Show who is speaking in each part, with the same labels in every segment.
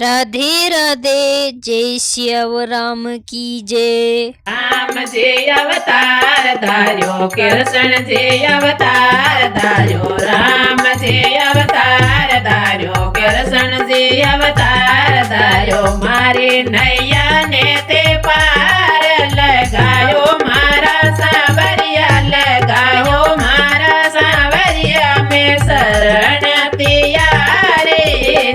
Speaker 1: राधे राधे जय श्याव राम की जय।
Speaker 2: राम जे अवतार धार्यो कृष्ण जे अवतार धार्यो राम जे अवतार धार्यो कृष्ण जे अवतार धार्यो मारी नैया ने ते पार लगायो मारा सांवरिया लगायो मारा सांवरिया में शरण तियारे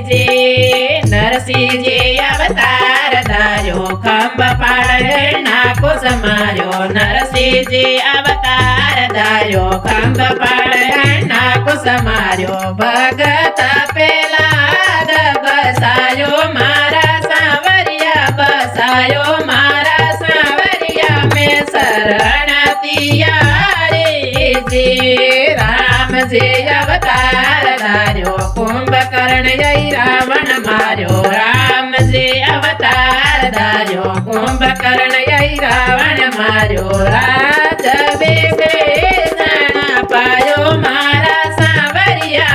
Speaker 2: जे नरसिंह जे अवतार धार्यो खंभ पाड़ नाको समायो नरसिंह जे अवतार धार्यो खंभ पाड़ नाको समायो भगत पेला बसायो मारा सांवरिया बसायो मारा सांवरिया में शरण तियारे जे राम जे अवतार धार्यो कुंभकर्ण जय रावण मार्यो राम जे अवतार धार्यो कुंभकर्ण जय रावण मार्यो राज विभीषण पायो मारा सांवरिया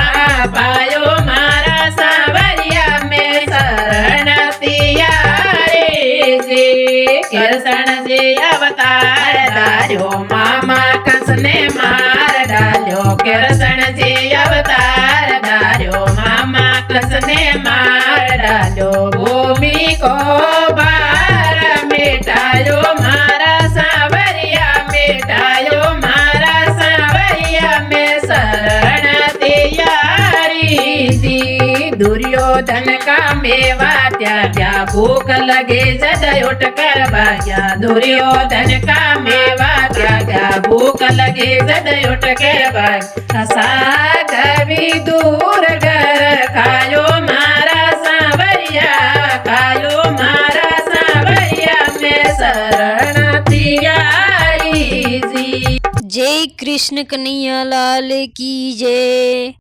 Speaker 2: पायो मारा सांवरिया में शरण तियारे जे कृष्ण जे अवतार धार्यो मामा कंसने मार डाल्यो कृष्ण जे अवतार धार्यो मामा कंसने मार डाल्यो भूमि को भार मिटायो मारा सांवरिया मिटायो मारा सांवरिया में शरण तियारी जी दुर्योधन का मेवा त्याग्या भूख लगे जद उठ कर भाग्या दुर्योधन का मेवा त्याग्या भूख लगे जद उठ के भाग्या सागवी दूर घर खायो मारा सांवरिया खायो मारा सांवरिया में शरण तियारी जी।
Speaker 1: जय कृष्ण कन्हैया लाल की जय।